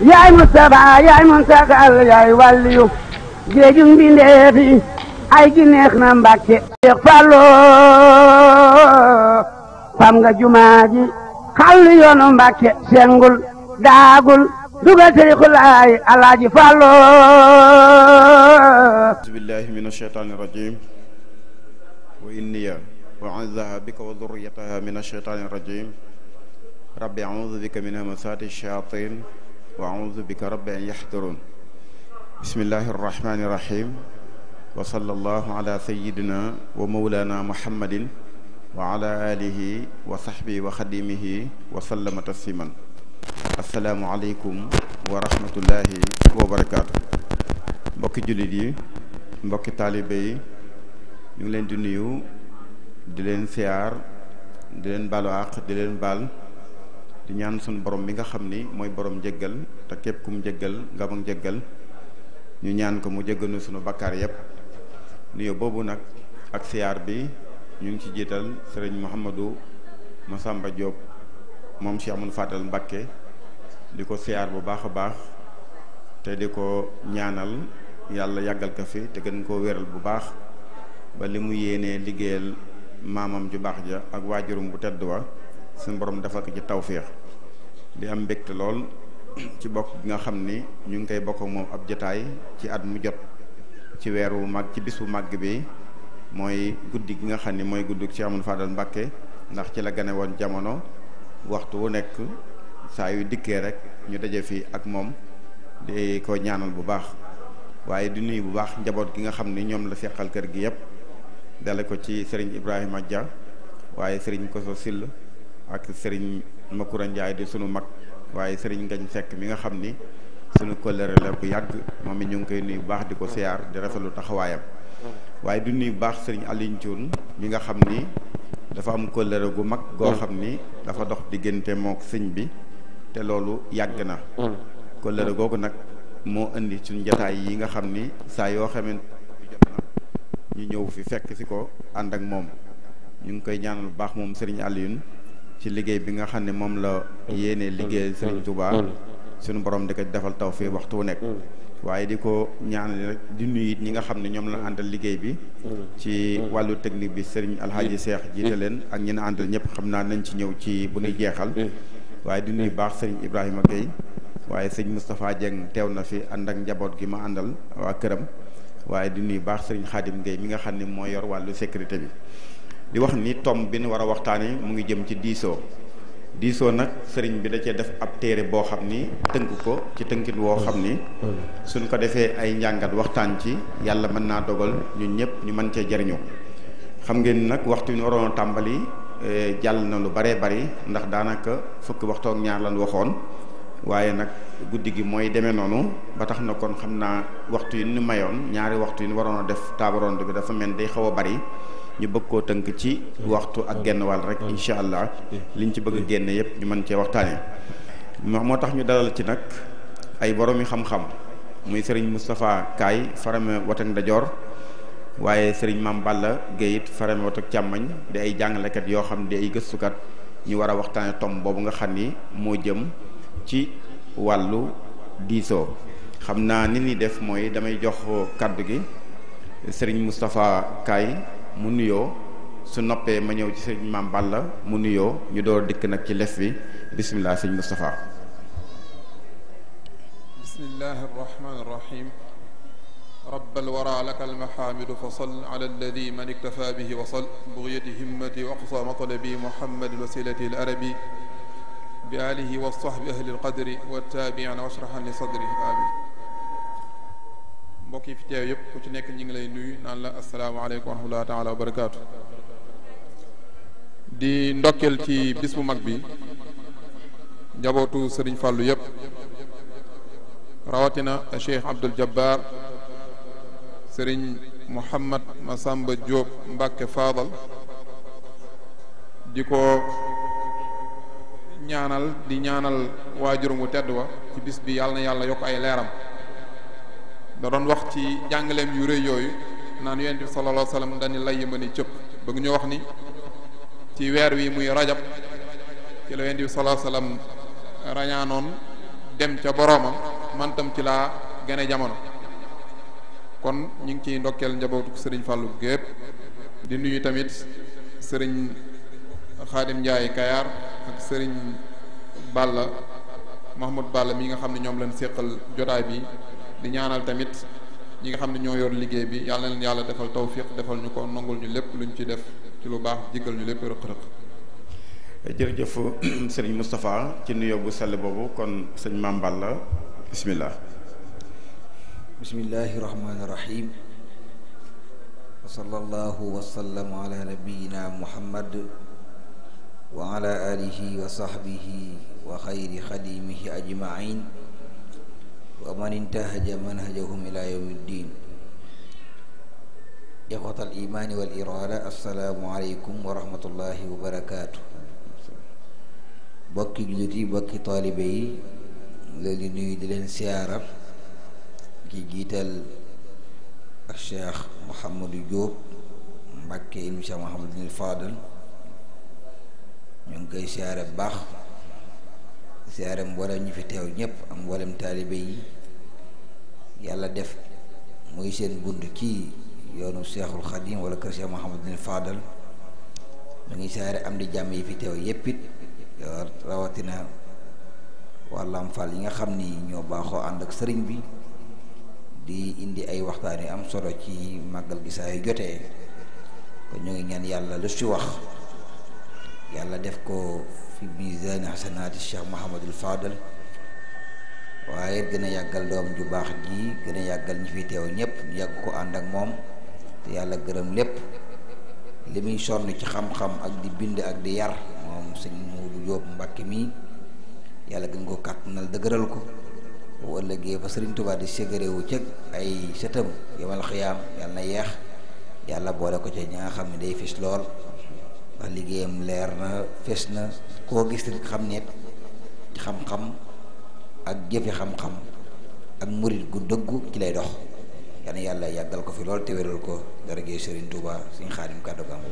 yaay Mustafa yaay Muntakal yaay waliyu géejum bindeefi ay gi neex na Mbàkke Seex Fallu fam nga jumaa ji xàll yoonu Mbàkke sengul daagul dugal tariixul laay Alaaji Fallu a'uuzu billaahi mina shaytaani rajiim wa inniya u'iizuhaa bika wa durriyyatahaa mina shaytaani rajiim rabbi a'uuzu bika min hamazaati shayaatiin wa a'uuzu bika rabbi an yahduruun bismillaahi rahmaani rahiim wa sallallaahu alaa sayyidinaa wa mawlaanaa muhammadin wa alaa aalihi wa sahbihi wa xadimihi wa sallama tasliiman assalaamu aleykum wa rahmatullaahi wa barakaatu. mbokki jullit yi mbokki taalibe yi ñu ngi leen di nuyu di leen siyaar di leen baalu àq di leen baal di ñaan suñu borom mi nga xam ni mooy borom njëggal te képp ku mu njëggal nga mag njëggal ñu ñaan ko mu jéggal nu suñu bakkaar yépp nuyu boobu nag ak siyaar bi ñu ngi ci jiital sëriñ Mouhamadou Massamba Diop moom Cheikh Amadou Fadal Mbacké di ko siyaar bu baax a baax te di ko ñaanal yàlla yàggal ko fi te gën koo wéral bu baax ba li mu yéenee liggéeyal maamam ju baax ja ak waajurum bu tedd wa suñu borom dafa ko ci tawféex di am mbégte lool ci bokk gi nga xam ni ñu ngi koy bokk moom ab jotaay ci at mu jot ci weeru mag ci bis bu màgg bi mooy guddi gi nga xam ni mooy guddi Cheikh Amadou Fadal Mbacké ndax ci la gane woon jamono waxtu wu nekk saa yu dikkee rek ñu daje fi ak moom di ko ñaanal bu baax waaye di nuyu bu baax njaboot gi nga xam ni ñoom la seqal kër gi yëpp dale ko ci sëriñ Ibrahima Dia waaye sëriñ Koso Sill ak sëriñ Makura Ndiaye di sunu mag waaye sëriñ Ngañ Seck mi nga xam ni sunu kóllëre la bu yàgg moom it ñu ngi koy nuyu bu baax di ko siyaar di rafetlu taxawaayam waaye di nuyu bu baax sëriñ Alioune Thioune mi nga xam ni dafa am kóllëre gu mag goo xam ni dafa dox diggante mook sëñ bi te loolu yàgg na kóllëre googu nag moo indi suñu jataay yi nga xam ni saa yoo xamante ni jot na ñu ñëw fi fekk si ko ànd ak moom ñu ngi koy ñaanal bu baax moom Serigne Alioune ci liggéey bi nga xam ne moom la yéene liggéey Serigne Touba suñu borom di ko defal taw fii waxtu wu nekk waaye di ko ñaanal rek di nuyu it ñi nga xam ne ñoom la àndal liggéey bi ci wàllu technique bi Serigne Alhaji Cheikh jiite leen ak ñi na àndal ñëpp xam naa nañ ci ñëw ci bu ñuy jeexal waaye di nuyu baax Serigne Ibrahima Gueye waaye sëñ Moustapha Dieng teew na fi ànd ak njaboot gi ma àndal waa këram waaye di nuyu baax sëriñ Khadim Gueye mi nga xam ne moo yor wàllu sécurité bi di wax ni tomb bi nu war a waxtaanee mu ngi jëm ci diisoo nag sëriñ bi da cee def ab téere boo xam ni tënk ko ci tënkit woo xam ni suñ ko defee ay njàngat waxtaan ci yàlla mën naa dogal ñun ñëpp ñu mën cee jariñoo xam ngeen nag waxtu ñu waroon a tàmbali jàll na lu baree bari ndax daanaka fukki waxtu ak ñaar lan waxoon waaye nag guddi gi mooy demee noonu ba tax na kon xam naa waxtu yi ñu mayoon ñaari waxtu yi ñu waroon a def table ronde bi dafa mel day xaw a bari ñu bëgg koo tënk ci waxtu ak genn wàll rek incha allah liñ ci bëgg a génne yépp ñu mën cee waxtaanee moo tax ñu dalal ci nag ay boroomi xam-xam muy sëriñ Moustapha Kaay farame wat ak ndajoor waaye sëriñ Mame Balla Gueye it farame wat ak càmmañ di ay jàngalekat yoo xam di ay gëstukat ñu war a waxtaane tom boobu nga xam ni moo jëm ci wàllu diisoo xam naa ni ni def mooy damay jox kàddu gi sëriñ Moustapha Kaay mu nuyoo su noppee ma ñëw ci sëriñ Mame Balla mu nuyoo ñu door dikk nag ci lef bi bismillah sëriñ Moustapha. bismillahi arrahmani arrahim rabbal wara laka almahaamidu fa sal ala alladi man iktafa bihi wa sal bugyati himmati wa aqsa matlabi muhammad wasilati al arabi bi alihi wa sahbi ahli alqadri wa taabiina washrahan li sadri amin mbokk yi fi teew yëpp ku ci nekk ñi ngi lay nuyu naan la asalaamaaleykum wa rahmatullahi taala wa barakaatu di ndokkeel ci bis bu mag bi njabootu sëriñ Fàllu yëpp rawatina Cheikh Abdul Jabbar sëriñ Mouhamad Massamba Diop Mbacké Fadal di ko di ñaanal waajuram wu tedd wa ci bis bi yàlla na yàlla yokk ay leeram da doon wax ci jàngaleem yu rëy yooyu naan yonent bi sallallahu alayhi wa sallam dañu lay ma ni cëpp bëgg ñu wax ni ci weer wi muy rajab ci la yonent bi sallallahu alayhi wa sallam rañaanoon dem ca boroomam man tam ci laa gane jamono. kon ñu ngi ciy ndokkeel njabootu sëriñ Fallou gépp di nuyu tamit sëriñ Xaadim Njaay Kayaar ak sëriñ Balla Mahmoud Balla mi nga xam ne ñoom lañ séqal jotaay bi di ñaanal tamit ñi nga xam ne ñoo yor liggéey bi yàlla na leen yàlla defal tawfiq defal ñu ko nangul ñu lépp luñ ci def ci lu baax jéggal ñu lépp rëq-rëq. jërëjëf sëriñ Moustapha ci nuyoo bu sell boobu kon sëñ Mame Balla bismillah. bismillahi rahmaani rahim wa sallallahu wa sallam ala nabiyyina muhammad wa ala alihi wa sahbihi wa xayri xadimihi ajmain wa man intahaja manhajahum ila yawmi ddin. ixwata al imaani wal iraada assalaamu aleykum wa rahmatullahi wa barakaatu. bokki jullit yi bokki taalibe yi leen di nuyu di leen siyaara ki jiital ak Cheikh Mouhamadou Diop Mbàkke ibnu Cheikh Mouhamadou Fadal ñu ngi koy siyaare bu baax siyaare mboolem ñi fi teew ñëpp ak mboolem taalibe yi yàlla def muy seen bunt ci yoonu Cheikhul Khadim wala kër Cheikh Mouhamadou Fadal ñu ngi siyaare am di jàmm yi fi teew yépp it rawatina waa Lamp Fall yi nga xam ni ñoo baaxoo ànd ak sëriñ bi di indi ay waxtaan yu am solo ci màggal gi saa yu jotee kon ñu ngi ñaan yàlla lu ci wax yàlla def ko fi mizaani xasanaati Cheikh Mouhamadul Fadal waaye gën a yàggal doom ju baax ji gën a yàggal ñi fi teew ñëpp ñu yàgg ko ànd ak moom te yàlla gërëm lépp li muy sonn ci xam-xam ak di bind ak di yar moom sëñ Muudu Jóob Mbàkke mi yàlla gën ko kàttanal dëgëral ko bu ëllëgee fa Sëriñ Tuubaa di ségaréwu cëg ay sëtam yomal xiyaam yàlla na yeex yàlla boole ko ca ñi nga xam ne day fis lool ndax liggéeyam leer na fes na koo gis rek xam ne xam-xam ak jëfi xam-xam ak murit gu dëggu ci lay dox yal na yàlla yàggal ko fi lool te wéral ko darajee Sëriñ Tuubaa Sëriñ Xaadim kàddu gàngu.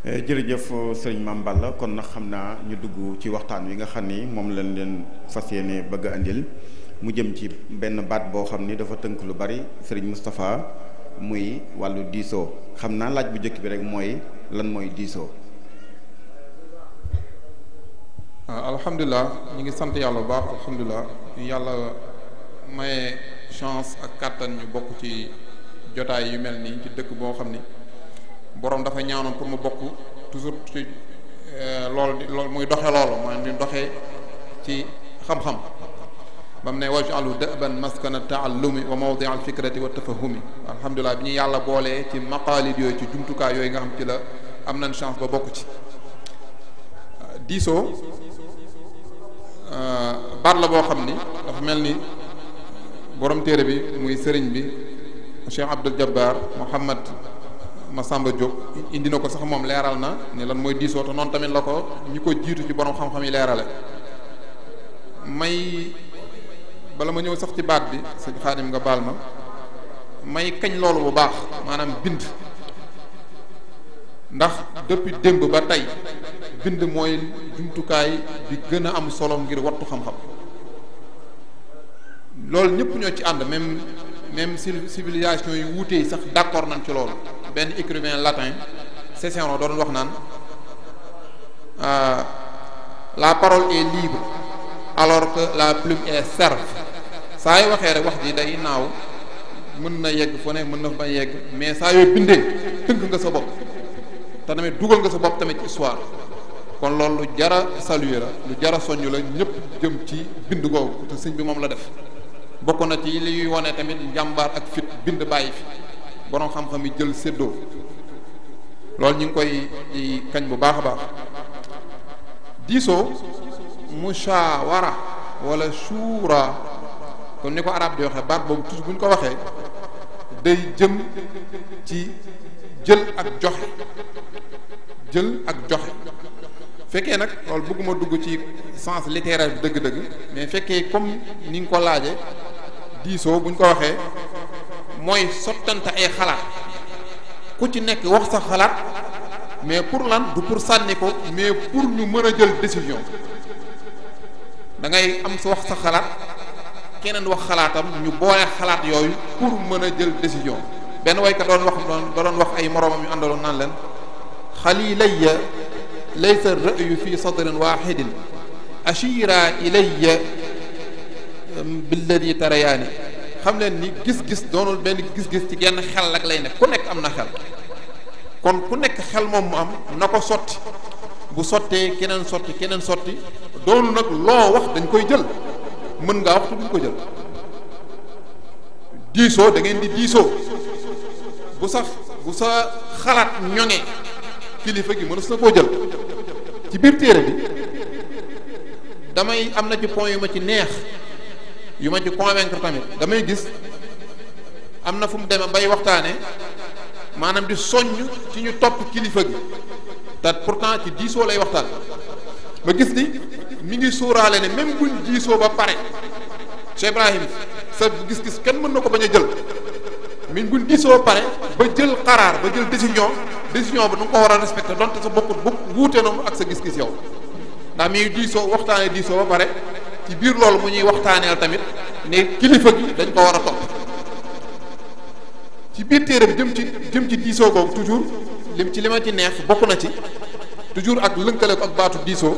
jërëjëf sëriñ Mame Balla kon nag xam naa ñu dugg ci waxtaan wi nga xam ni moom lañ leen fas yéene bëgg a andil mu jëm ci benn baat boo xam ni dafa tënk lu bari sëriñ Moustapha muy wàllu diisoo xam naa laaj bu njëkk bi rek mooy lan mooy diisoo. alhamdulilah ñu ngi sant yàlla bu baax alhamdulilah yàlla maye chance ak kàttan ñu bokk ci jotaay yu mel nii ci dëkk boo xam ni boroom dafa ñaanoon pour mu bokk toujours ci loolu muy doxe loolu mooy di doxee ci xam-xam ba mu ne waj'alu da'ban maskana taallumi wa mawdi al fikrati wa tafahumi alhamdulilah bi ñu yàlla boolee ci maqaalid yooyu ci jumtukaay yooyu nga xam ci la am nañ chance ba bokk ci diisoo baat la boo xam ni dafa mel ni borom téere bi muy sëriñ bi Cheikh Abdul Jabbar Muhammad Masamba Diop indi na ko sax moom leeral na ne lan mooy diisoo te noonu tamit la ko ñi ko jiitu ci borom xam-xam yi leerale may bala ma ñëw sax ci baat bi sëñ Xaadim nga baal ma may kañ loolu bu baax maanaam bind ndax depuis démb ba tey bind mooy jumtukaay bi gën a am solo ngir wattu xam-xam loolu ñëpp ñoo ci ànd même civilisation yu wuute yi sax d'accord nañ ci loolu benn écrivain latin Cicéron doon wax naan la parole est libre alors que la plume est serve saa yoo waxee rek wax ji day naaw mën na yegg fu ne mën na fa yegg mais saa yoo bindee tënk nga sa bopp te tamit dugal nga sa bopp tamit ci histoire kon loolu lu jara saluer la lu jara soññ la ñëpp jëm ci bind googu te sëñ bi moom la def bokk na ci li wone tamit njàmbaar ak fit bind bàyyi fi borom xam-xam yi jël séddoo loolu ñu ngi koy ci kañ bu baax a baax diisoo mushawara wala shura comme ni ko arab di waxee baat boobu toujours bu ñu ko waxee day jëm ci jël ak joxe fekkee nag loolu bëgguma dugg ci sens littéraire bi dëgg-dëgg mais fekkee comme ni nga ko laaje diisoo bu ñu ko waxee mooy sottante ay xalaat ku ci nekk wax sa xalaat mais pour lan du pour sànni ko mais pour ñu mën a jël décision da ngay am sa wax sa xalaat keneen wax xalaatam ñu boole xalaat yooyu pour mën a jël décision. benn waykat doon wax ay moroomam yu àndaloon naan leen xalilayya laysa ra'yu fi sadrin wahidin ashira ilayya billadi tarayaani. xam leen ni gis-gis doonul benn gis-gis ci genn xel ak lay nekk ku nekk am na xel kon ku nekk xel moom mu am na ko sotti bu sottee keneen sotti doonu nag loo wax dañ koy jël mën ngaa wax te duñ ko jël. diisoo da ngeen di diisoo bu sa xalaat ñoŋee kilifa gi mënees na koo jël. ci biir téere bi damay am na ci point yu ma ci neex yu ma ci convaincre tamit damay gis am na fu mu demee bay waxtaane maanaam di soññ ci ñu topp kilifa gi te pourtant ci diisoo lay waxtaan. ma gis ni mi ngi suuraale ne même buñ diisoo ba pare Cheikh Ibrahim sa gis-gis kenn mën na ko bañ a jël min buñ diisoo ba pare ba jël xaraar ba jël décision ba nu nga ko war a respecté donte sa bokkut wuute na ak sa gis-gis yow ndax mi ngi diisoo waxtaanee diisoo ba pare ci biir loolu mu ñuy waxtaaneel tamit ne kilifa gi dañ ko war a topp. ci biir téere bi jëm ci diisoo googu toujours li ma ci neex bokk na ci toujours ak lënkale ko ak baatu diisoo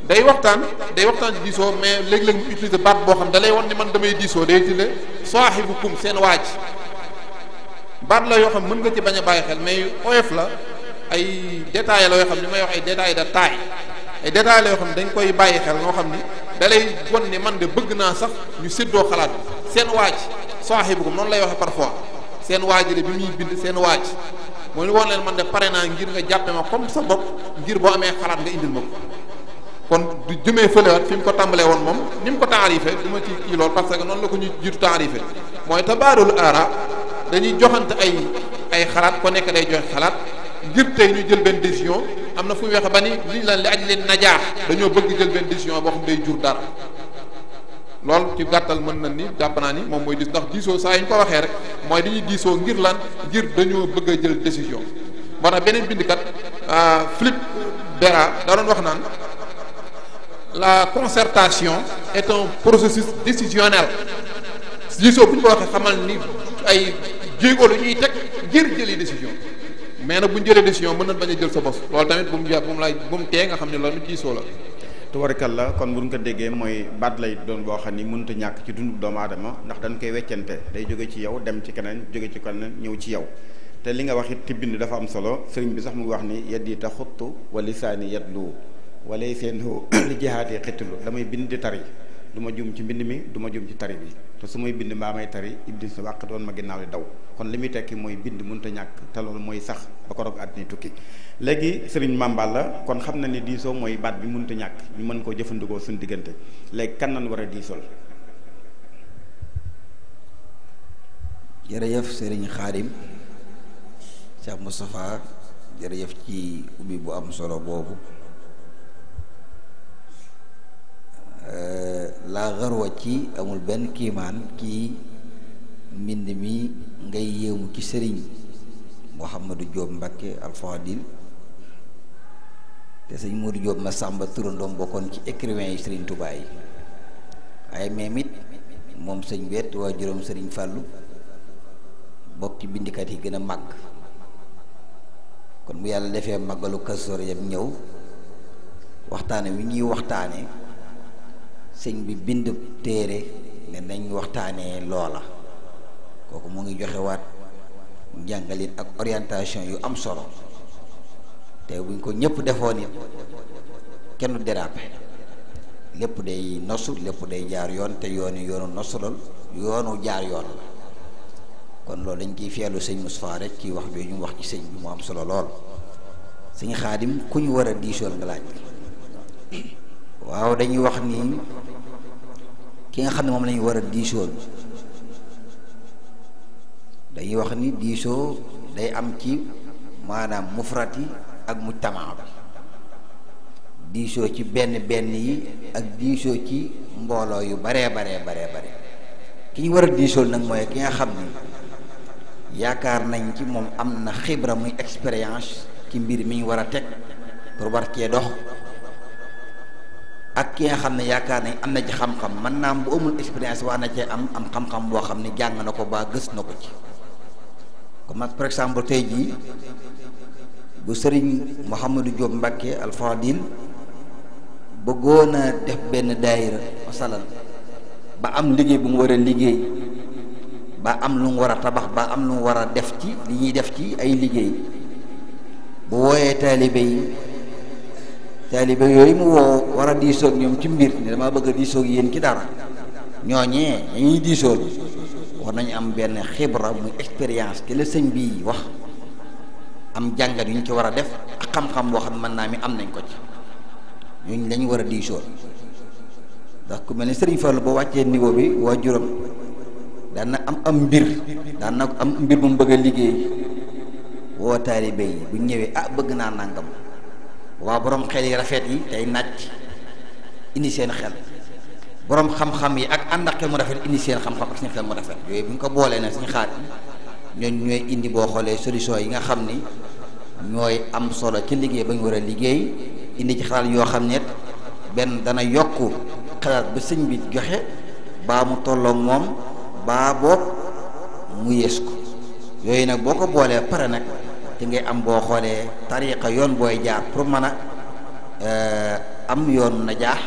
day waxtaan ci diisoo mais léeg-léeg mu utiliser baat boo xam da lay wan ni man damay diisoo day utiliser saahibukum seen waaj baat la yoo xam mën nga ci bañ a bàyyi xel mais oyof la ay détails la yoo xam ni may wax ay détails de taille ay détails la yoo xam ne dañ koy bàyyi xel ñoo xam ni da lay wan ni man de bëgg naa sax ñu séddoo xalaat bi seen waaj saahibukum noonu lay waxee parfois seen waaj de bi muy bind seen waaj mooy woon leen man de pare naa ngir nga jàppe ma comme sa bopp ngir boo amee xalaat nga indil ma ko kon du jëmee fëlewaat fi mu ko tàmbalee woon moom ni mu ko taarifé du ma ci kii lool parce que noonu la ko ñu jiitu taarifé mooy tabaadul aara dañuy joxante ay xalaat ko nekk day joxe xalaat ngir tey ñu jël benn décision am na fu ñu waxe ba ni liñ lan li aj leen najaax dañoo bëgg jël benn décision boo xam day jur dara loolu ci gàttal mën na ni jàpp naa ni moom mooy dis ndax diisoo saa yi ñu ko waxee rek mooy dañuy diisoo ngir lan ngir dañoo bëgg a jël décision moo tax beneen bindkat Philippe Bera da doon wax naan la concertation est un processus décisionnel diisoo bu ñu ko waxee xamal ni ay jéego la ñuy teg ngir jëli décision mais nag bu ñu jëlee décision mën na bañ a jël sa bos loolu tamit bu mu tee nga xam ne loolu diisoo la. tubarkalla kon bu ñu ko déggee mooy baat lay doon boo xam ni mënut a ñàkk ci dundu doomu aadama ndax dañ koy weccante day jóge ci yow dem ci keneen jóge ci keneen ñëw ci yow te li nga wax it ci bind dafa am solo sëriñ bi sax mu ngi wax ni yaddi ta xuttu wa lisaani yatlu walay seen li jihaatee xitlu damay bind di tari du ma jum ci mbind mi du ma jum ci tari bi te su may bind mbaa may tari iblis sa wàq doon ma ginnaaw di daw kon li muy tekki mooy bind mënut a ñàkk te loolu mooy sax ba ko roog àddina tukki léegi sëriñ Mame la kon xam na ni diisoo mooy baat bi mënut a ñàkk ñu mën koo jëfandikoo suñu diggante léegi kan nan war a diisool. jërëjëf sëriñ Xaadim Cheikh Moustapha jërëjëf ci ubbi bu am solo boobu laa xarwa ci amul benn kiimaan kii mbind mi ngay yéemu ci sëriñ Mouhamadou Diop Mbacké Al-Fadil te sëñ Modou Diop Massamba turandoom bokkoon ci écrivain yi sëriñ Touba yi waaye même it moom sëñ bet waa juróom sëriñ Fàllu bokk ci bindikat yi gën a màgg kon bu yàlla defee màggalu Kazu Rajab ñëw waxtaane wi ñuy waxtaane sëñ bi bind téere ne nañ waxtaanee loola kooku mu ngi joxe waat njàngalin ak orientation yu am solo te buñ ko ñëpp defoon it kenn du dérapé lépp day nosu lépp day jaar yoon te yoonu nosu lool yoonu jaar yoon la kon loolu dañ ciy feelu sëñ Moustapha rek ci wax jooju ñu wax ci sëñ bi mu am solo lool sëñ Xaadim ku ñu war a diisool nga laaj waaw dañuy wax ni ki nga xam ne moom lañu war a diisool dañuy wax ni diisoo day am ci maanaam mufrat yi ak mujtamaa bi diisoo ci benn yi ak diisoo ci mbooloo yu bare ki ñu war a diisool nag mooy ki nga xam ni yaakaar nañ ci moom am na xibra muy expérience ci mbir mi ñu war a teg pour war cee dox ak ki nga xam ne yaakaar nañ am na ci xam-xam mën naa am bu amul expérience war na cee am xam-xam boo xam ne jàng na ko ba gës na ko ci comme par exemple tey jii bu sëriñ Mouhamadou Diop Mbacké Al Fadil bëggoon a def benn daayira masalan ba am liggéey bu mu war a liggéey ba am lu mu war a tabax ba am lu mu war a def ci li ñuy def ci ay liggéey bu wooyee taalibe yooyu mu woo war a diisoog ñoom ci mbir ne dama bëgg a diisoog yéen ci dara ñooñee ñuy diisool war nañu am benn xibra muy expérience ki la sëñ bi wax am jàngat yu ñu ci war a def ak xam-xam boo xam ne mën naa mi am nañ ko ci ñooñu lañu war a diisool ndax ku mel ni Sëriñ Fallu boo wàccee niveau bi waa juróom daan na am mbir daan na am mbir bu mu bëgg a liggéey woo taalibe yi bu ñëwee bëgg naa nangam waa borom xel yi rafet yi tey nàcc indi seen xel borom xam-xam yi ak ànd ak xel mu rafet indi seen xam-xam ak seen xel mu rafet yooyu bu ñu ko boolee nag suñu xaat yi ñooy indi boo xoolee solution yi nga xam ni ñooy am solo ci liggéey ba ñu war a liggéey indi ci xalaat yoo xam ne benn dana yokk xalaat ba sëñ bi joxe baa mu tolloog moom baa boog mu yées ko yooyu nag boo ko boolee pare nag te ngay am boo xoolee tariqa yoon booy jaar pour mën a am yoon na jaax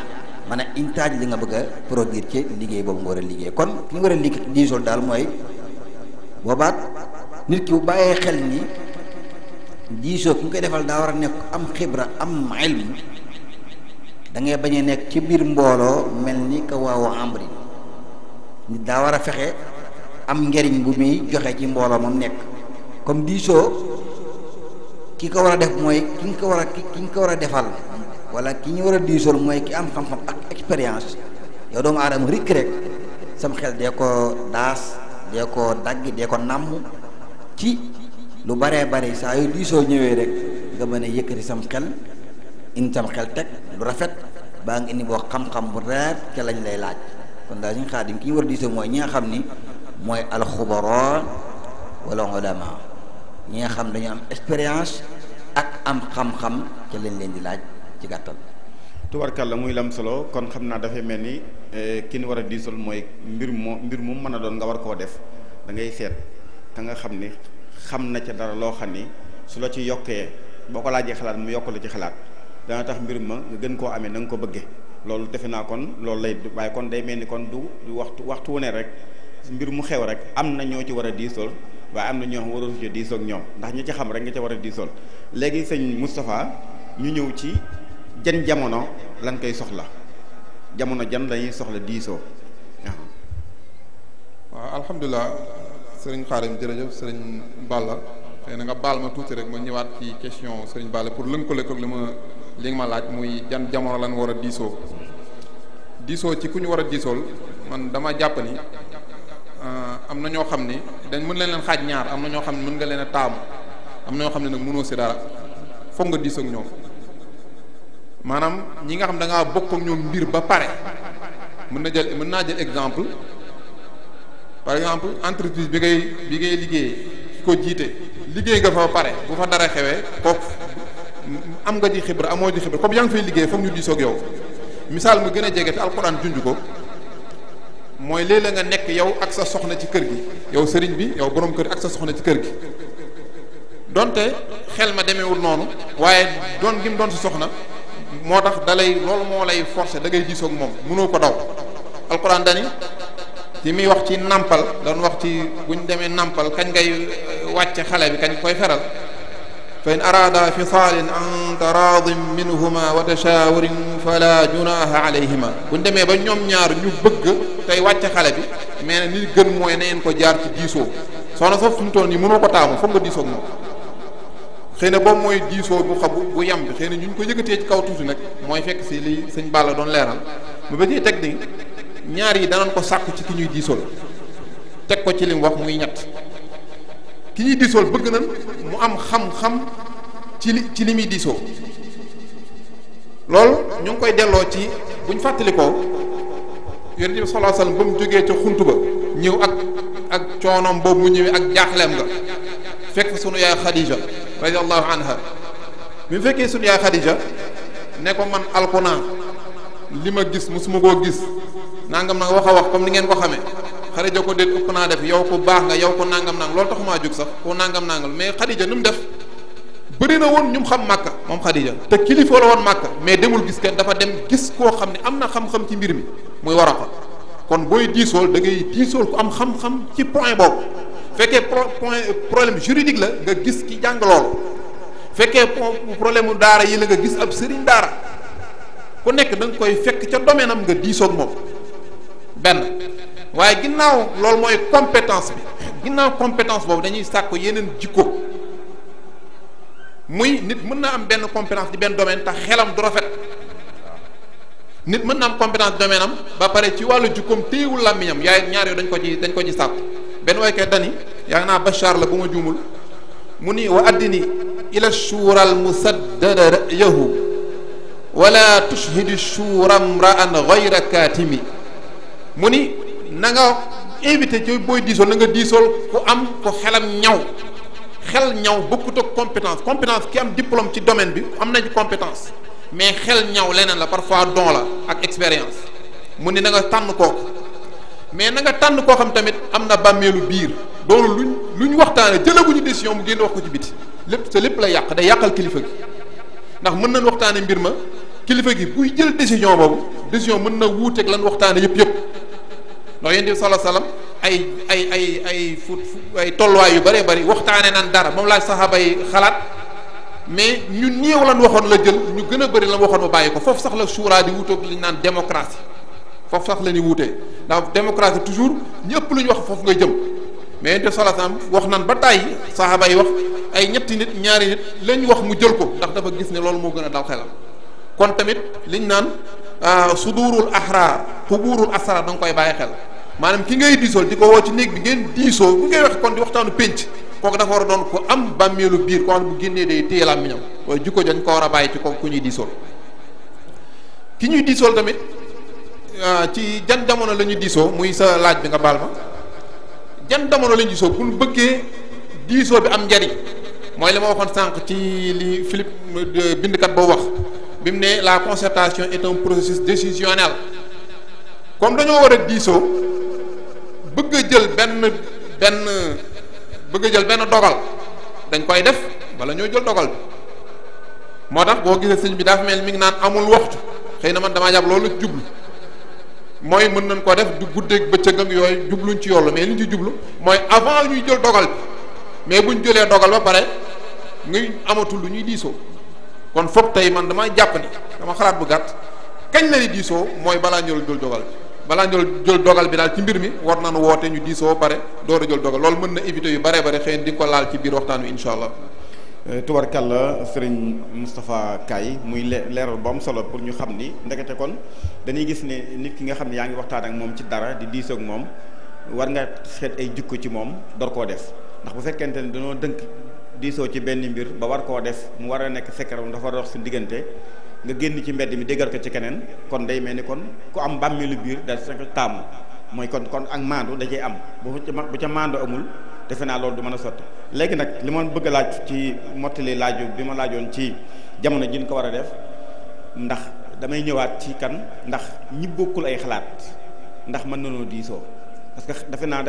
mën a intaaj li nga bëgg a produire ci liggéey boobu nga war a liggéey kon ki nga war a liggéey diisool daal mooy boobaat nit ki bu bàyyee xel ni diisoo ki nga koy defal daa war a nekk am xibra am ilm da ngay bañ a nekk ci biir mbooloo mel ni ka waawu ambri nit daa war a fexe am njariñ bu muy joxe ci mbooloo moom nekk comme diisoo ki ko war a def mooy ki nga ko war a defal wala ki ñu war a diisool mooy ki am xam-xam ak expérience yow doomu aadama rikk rek sam xel dee ko daas dee ko dagg dee ko nàmm ci lu baree bari saa yu diisoo ñëwee rek nga mën a yëkkati sam xel indi sam xel teg lu rafet baa nga indi boo xam-xam bu reer ca lañ lay laaj kon daal suñu xaadim ki ñu war a diisoo mooy ñi nga xam ni mooy alxubara wala ulama ñi nga xam dañu am expérience ak am xam-xam ca lañ leen di laaj ci gàttal. tubarkalla muy lam solo kon xam naa dafay mel ni ki ñu war a diisal mooy mbir mu mën a doon nga war koo def da ngay seet ka nga xam ni xam na ca dara loo xam ni su la ci yokkee boo ko laajee xalaat mu yokk la ci xalaat dana tax mbir ma nga gën koo amee na nga ko bëggee loolu defe naa kon loolu lay waaye kon day mel ni kon du waxtu wu ne rek mbir mu xew rek am na ñoo ci war a diisool waaye am na ñoo xam waroo ci diisoog ñoom ndax ñi ci xam rek nga ca war a diisool léegi sëñ Moustapha ñu ñëw ci jan jamono lan koy soxla jamono jan lañuy soxla diisoo waaw alhamdulilah sëriñ Xaadim jërëjëf sëriñ Balla xëy na nga baal ma tuuti rek ma ñëwaat ci question sëriñ Balla pour lënkale ko li nga ma laaj muy jan jamono lan war a diisoo ci ku ñu war a diisool man dama jàpp ni am na ñoo xam ni dañ mën leen xaaj ñaar am na ñoo xam ne mën nga leen a taamu am na ñoo xam ne nag mënoo si dara foog nga diisoo ak ñoom maanaam ñi nga xam da ngaa bokk ak ñoom mbir ba pare mën naa jël exemple par exemple entreprise bi ngay liggéey ki ko jiite liggéey nga fa ba pare bu fa dara xewee kooku am nga di xibra amoo di xibra comme yaa ngi fay liggéey foog ñu diisoo ak yow misaal mu gën a jege te alxuraan junj ko mooy léeg-léeg nga nekk yow ak sa soxna ci kër gi yow sëriñ bi yow borom kër ak sa soxna ci kër gi donte xel ma demeewul noonu waaye doon gi mu doon sa soxna moo tax loolu moo lay forcer da ngay diisoog moom mënoo ko daw alxuraan dani ci muy wax ci nàmpal doon wax ci buñ demee nàmpal kañ ngay wàcce xale bi kañ koy feral fa in arada fisaalin an taraadin minhuma wa tashawurin fala junaha alayhima buñ demee ba ñoom ñaar ñu bëgg tey wàcce xale bi mais nag li gën mooy na ngeen ko jaar ci diisoo soxna foofu fi mu toll nii mënoo ko taamu foog nga diisoo ak moom xëy na boobu mooy diisoo bu xabu bu yam bi xëy na ñu ko yëkkatee ci kaw tuuti nag mooy fekk si li sëñ Balla doon leeral mu bëggee teg ni ñaar yi danañ ko sàkku ci ki ñuy diisool teg ko ci lim wax muy ñett ki ñuy diisool bëgg nañ mu am xam-xam ci li muy diisoo loolu ñu ngi koy delloo ci buñ fàttalikoo yonent bi sallallahu alayhi wasallam ba mu jógee ca xunt ba ñëw ak coonoom boobu mu ñëwee ak jaaxleem nga fekk sunu yaay Khadija radiyallahu anha bi mu fekkee sunu yaay Khadija ne ko man alku naa li ma gis musuma koo gis nangam nag wax a wax comme ni ngeen ko xamee Xadija ko déet ëpp naa def yow ko baax nga yow ko nangam nang loolu taxumaa jóg sax ko nangam nangal mais Xadija nu mu def bëri na woon ñu xam Màkka moom Xadija te kilifa la woon Màkka mais demul gis kenn dafa dem gis koo xam ne am na xam-xam ci mbir mi muy Waraqa kon booy diisool da ngay diisool ku am xam-xam ci point boobu fekkee problème juridique la nga gis ki jàng loolu fekkee problème mu daara yi la nga gis ab sëriñ daara ku nekk da nga koy fekk ca domaine am nga diisoog moom benn waaye ginnaaw loolu mooy compétence bi ginnaaw compétence boobu dañuy sàkk yeneen jikko muy nit mën na am benn compétence ci benn domaine te xelam du rafet nit mën na am compétence domaine am ba pare ci wàllu jikkoom téyewul làmmiñam yaay ñaar yooyu dañ ko ci sàkk benn waykat dani yaa ngi naa Bachar la bu ma juumul mu ni wa addini ila shuura al musaddada ra'yahu wala tushhidi shuura mra'an ghayra katimi mu ni na nga invité ci booy diisool na nga diisool ku am ko xelam ñaw xel ñaw bokkut ak compétence ki am diplôme ci domaine bi am na ci compétence mais xel ñaw leneen la parfois don la ak expérience mu ni na nga tànn kooku mais na nga tànn koo xam tamit am na bàmmeelu biir doolu luñ waxtaane jëlaguñu décision mu génn wax ko ci biti lépp lay yàq day yàqal kilifa gi ndax mën nañ waxtaane mbir ma kilifa gi buy jël décision boobu décision mën na wuuteeg lan waxtaane yëpp ndax yonent bi sallallahu alayhi wasallam ay tolluwaay yu bëree bëri waxtaane nan dara moom laaj saxaaba yi xalaat mais ñu néew lan waxoon la jël ñu gën a bëri lan waxoon ba bàyyi ko foofu sax la suuraa di wuutoog li ñu naan démocratie foofu sax la ñuy wuutee ndax démocratie toujours ñëpp lu ñu wax foofu ngay jëm mais yonent bi sallallahu alayhi wasallam wax nan ba tàyyi saxaaba yi wax ay ñetti nit ñaari nit lañ wax mu jël ko ndax dafa gis ne loolu moo gën a dal xelam kon tamit liñ naan sudurul ahrar xuburul asrar da nga koy bàyyi xel maanaam ki ngay diisool di ko woo ci néeg bi ngeen diisoo bu ngay wax kon di waxtaanu pénc kooku dafa war a doon ko am bàmmeelu biir koo xam ne bu génnee day téye làmmiñam waaye jikko dañ ko war a bàyyi ci kooku ku ñuy diisool ki ñuy diisool tamit ci jan jamono la ñuy diisoo muy sa laaj bi nga baal ma jan jamono la ñuy diisoo bu ñu bëggee diisoo bi am njariñ mooy li ma waxoon sànq ci li Philippe bindkat boobu wax bi mu ne la concertation est un processus décisionnel comme dañoo war a diisoo bëgg a jël benn dogal dañ koy def wala ñoo jël dogal bi moo tax boo gisee sëñ bi dafa mel mi ngi naan amul waxtu xëy na man damaa jàpp loolu jublu mooy mën nañ ko def du guddeeg bëccëg ak yooyu jubluñ ci yoolu mais li ñu ci jublu mooy avant ñuy jël dogal bi mais buñ jëlee dogal ba pare ngay amatul lu ñuy diisoo kon foog tey man dama jàpp ni dama xalaat bu gàtt kañ la di diisoo mooy balaa ñëw jël dogal bi balaa ñëw jël dogal bi daal ci mbir mi war nañu woote ñu diisoo pare door a jël dogal loolu mën na éviter yu bare bare xëy na di nga ko laal ci biir waxtaan wi incha allah. tubarkalla sëriñ Moustapha Kay muy leeral bu am solo pour ñu xam ni ndekete kon dañuy gis ne nit ki nga xam ne yaa ngi waxtaan ak moom ci dara di diisoo ak moom war nga seet ay jikko ci moom door koo def ndax bu fekkente ne dañoo dënk diisoo ci benn mbir ba war koo def mu war a nekk secret dafa war a dox si diggante nga génn ci mbedd mi déggal ko ci keneen kon day mel ni kon ku am bàmmeelu biir da sa taamu mooy kon ak maandu da cay am bu ca maandu amul defe naa loolu du mën a sotti léegi nag li ma bëgg a laaj ci mottali laaju bi ma laajoon ci jamono ji ñu ko war a def ndax damay ñëwaat ci kan ndax ñi bokkul ay xalaat ndax mën nañoo diisoo parce que defe naa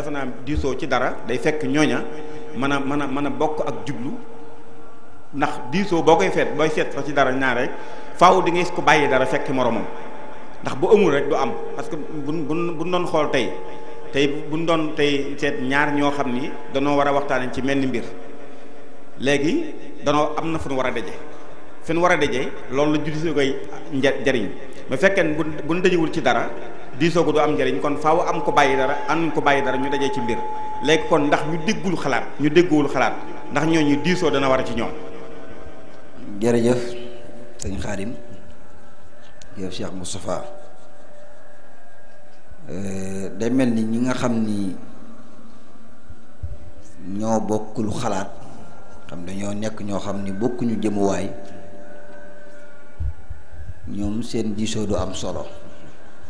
diisoo ci dara day fekk ñooña mën a bokk ak jublu ndax diisoo boo koy seet booy seet fa ci dara ñaar rek faaw di nga gis ko bàyyi dara fekk moromam ndax bu amul rek du am parce que bu doon xool tey buñ doon tey seet ñaar ñoo xam ni danoo war a waxtaane ci mel ni mbir léegi danoo am na fu ñu war a daje fi ñu war a daje loolu la diisoo koy njariñ ba fekkee buñ dajewul ci dara diisoo ko du am njariñ kon faaw am ko bàyyi dara am ko bàyyi dara ñu dajee ci mbir léegi kon ndax ñu dégguwul xalaat ndax ñooñu diisoo dana war a ci ñoom. jërëjëf sëñ Xaadim yow Cheikh Moustapha day mel ni ñi nga xam ni ñoo bokkul xalaat xam dañoo nekk ñoo xam ni bokkuñu jëmuwaay ñoom seen diisoo du am solo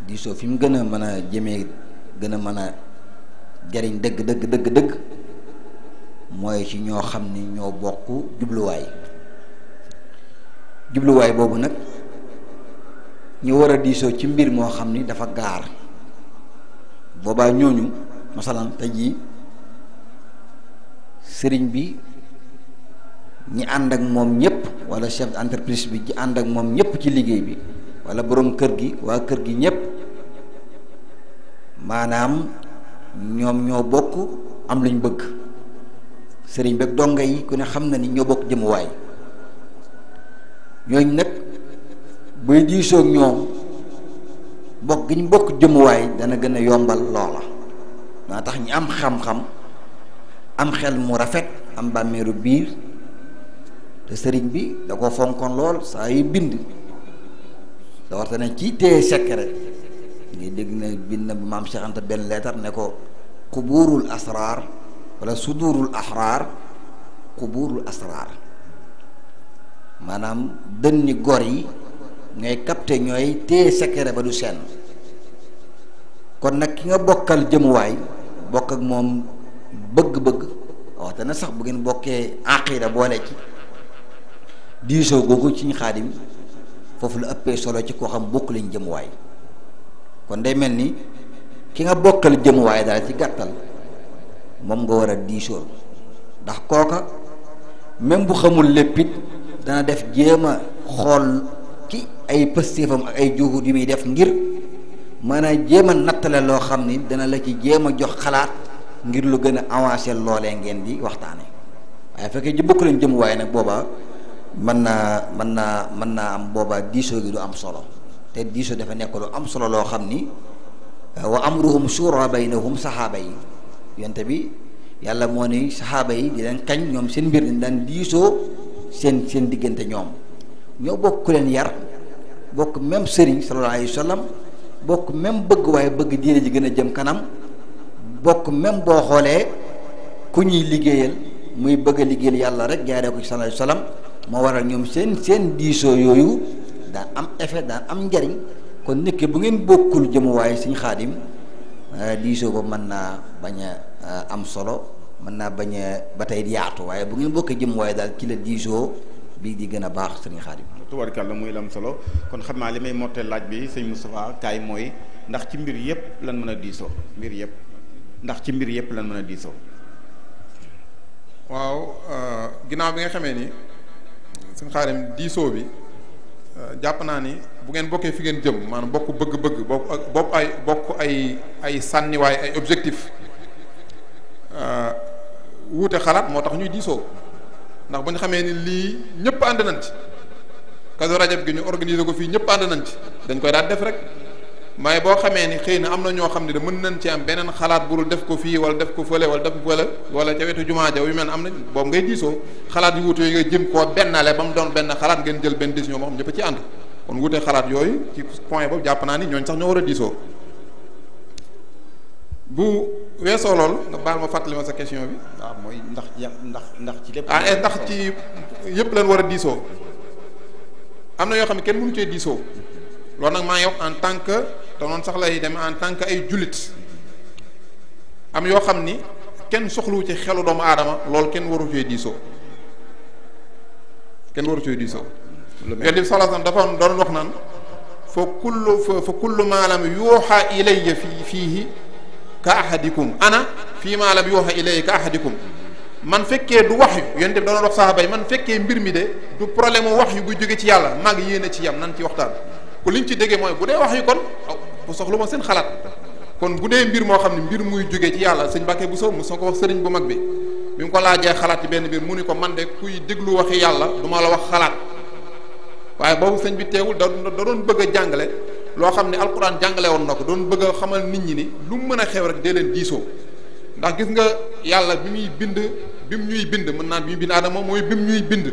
diisoo fi mu gën a mën a jëmee gën a mën a jariñ dëgg mooy ci ñoo xam ni ñoo bokk jubluwaay boobu nag ñu war a diisoo ci mbir moo xam ni dafa gaar boobaa ñooñu masalan tey jii sëriñ bi ñi ànd ak moom ñëpp wala chef d'entreprise bi ci ànd ak moom ñëpp ci liggéey bi wala borom kër gi waa kër gi ñëpp maanaam ñoom ñoo bokk am luñ bëgg sëriñ bi ak donga yi ku ne xam na ni ñoo bokk jëmuwaay ñooñu nag buy diisoo ak ñoom bokk gi ñu bokk jëmuwaay dana gën a yombal loola daa tax ñi am xam-xam am xel mu rafet am bàmmeeru biir te sëriñ bi da ko fonkoon lool saa yu bind da warta ne ci téye secret ngi dégg na bind na bu maam Cheikh Anta benn leetar ne ko qubuurul asraar wala sudurul ahraar qubuurul asraar maanaam dënni gor yi ñooy capté ñooy téye secret ba du seen kon nag ki nga bokkal jëmuwaay bokk ak moom bëgg-bëgg waxte na sax bu ngeen bokkee aqida boole ci diisoo googu ci ñu Xaadim foofu la ëppee solo ci koo xam bokk lañ jëmuwaay kon day mel ni ki nga bokkal jëmuwaay daal ci gàttal moom nga war a diisool ndax kooka même bu xamul léppit dana def jéem a xool ci ay pëstéefam ak ay juhud yu muy def ngir mën a jéem a nattale loo xam ni dana la ci jéem a jox xalaat ngir lu gën a avancé loolee ngeen di waxtaane waaye fekkee ji bokk leen jëmuwaay nag boobaa mën naa am boobaa diisoo gi du am solo te diisoo dafa nekk lu am solo loo xam ni wa amruhum shura baynahum saxaaba yi yonte bi yàlla moo ni saxaaba yi di leen kañ ñoom seen mbir dañ daan diisoo seen diggante ñoom ñoo bokk ku leen yar bokk même sëriñ sallallahu alayhi wa sallam bokk même bëgg waaye bëgg diine ji gën a jëm kanam bokk même boo xoolee ku ñuy liggéeyal muy bëgg a liggéeyal yàlla rek jaaree ko ci sallallahu alayhi wa sallam moo waral ñoom seen diisoo yooyu daan am effet daan am njariñ kon nit ki bu ngeen bokkul jëmuwaay Sëñ Xaadim diisoo ba mën naa bañ a am solo mën naa bañ a ba tey yaatu waaye bu ngeen bokkee jëmuwaay daal ci la diisoo bii di gën a baax Sëñ Xaadim. tubaarkàlla muy lam solo kon xam naa li may mottee laaj bi sëñ Moustapha kaay mooy ndax ci mbir yëpp lan mën a diisoo mbir yëpp ndax ci mbir yëpp lan mën a diisoo. waaw ginnaaw bi nga xamee ni Sëñ Xaadim diisoo bi jàpp naa ni bu ngeen bokkee fi ngeen jëm maanaam bokk bëgg-bëgg bokk ay sànniwaay ay objectif wuute xalaat moo tax ñuy diisoo ndax bu ñu xamee ni lii ñëpp ànd nañ ci Kazu Rajab gi ñu organiser ko fii ñëpp ànd nañ ci dañ koy daal def rek mais boo xamee ni xëy na am na ñoo xam ne de mën nañ ci am beneen xalaat bu dul def ko fii wala def ko fële wala def ko fële wala ca wetu jumaa ja yu mel am nañ boobu ngay diisoo xalaat yu wuute yooyu nga jëm koo bennale ba mu doon benn xalaat ngeen jël benn décision moo xam ñëpp ci ànd kon wuute xalaat yooyu ci point boobu jàpp naa ni ñooñ sax ñoo war a diisoo bu weesoo loolu nga baal ma fàttali ma sa question bi. waaw mooy ndax ci lépp. ndax ci yëpp lañ war a diisoo am na yoo xam ne kenn mënu cee diisoo loolu nag maa ngi wax en tant que te noonu sax lay dem en tant que ay jullit am yoo xam ni kenn soxluwu ci xelu doomu aadama loolu kenn waru cee diisoo kenn waru cee diisoo. Yonent bi sallallahu alayhi wasallam dafa doon wax naan fa kullu ma lam yuuxa ilayya fiihi ka ahadikum ana fii ma lam yuuxa ilayya ka ahadikum man fekkee du wax yu Yonent bi da doon wax saxaaba yi man fekkee mbir mi de du problème mu wax yu buy jóge ci yàlla mag yéene ci yam nan ci waxtaan ku liñ ci déggee mooy bu dee wax yu kon bu soxlu ma seen xalaat kon bu dee mbir moo xam ne mbir muy jóge ci yàlla sëñ Mbàkke Buso mu soo ko wax sëriñ bu mag bi mu ko laajee xalaat ci benn mbir mu ni ko man de kuy déglu waxi yàlla du ma la wax xalaat waaye boobu sëñ bi teewul da doon bëgg a jàngale loo xam ne alquran jàngale woon na ko doon bëgg a xamal nit ñi ni lu mu mën a xew rek dee leen diisoo ndax gis nga yàlla bi muy bind bi mu ñuy bind mën naan bi muy bind Adama mooy bi mu ñuy bind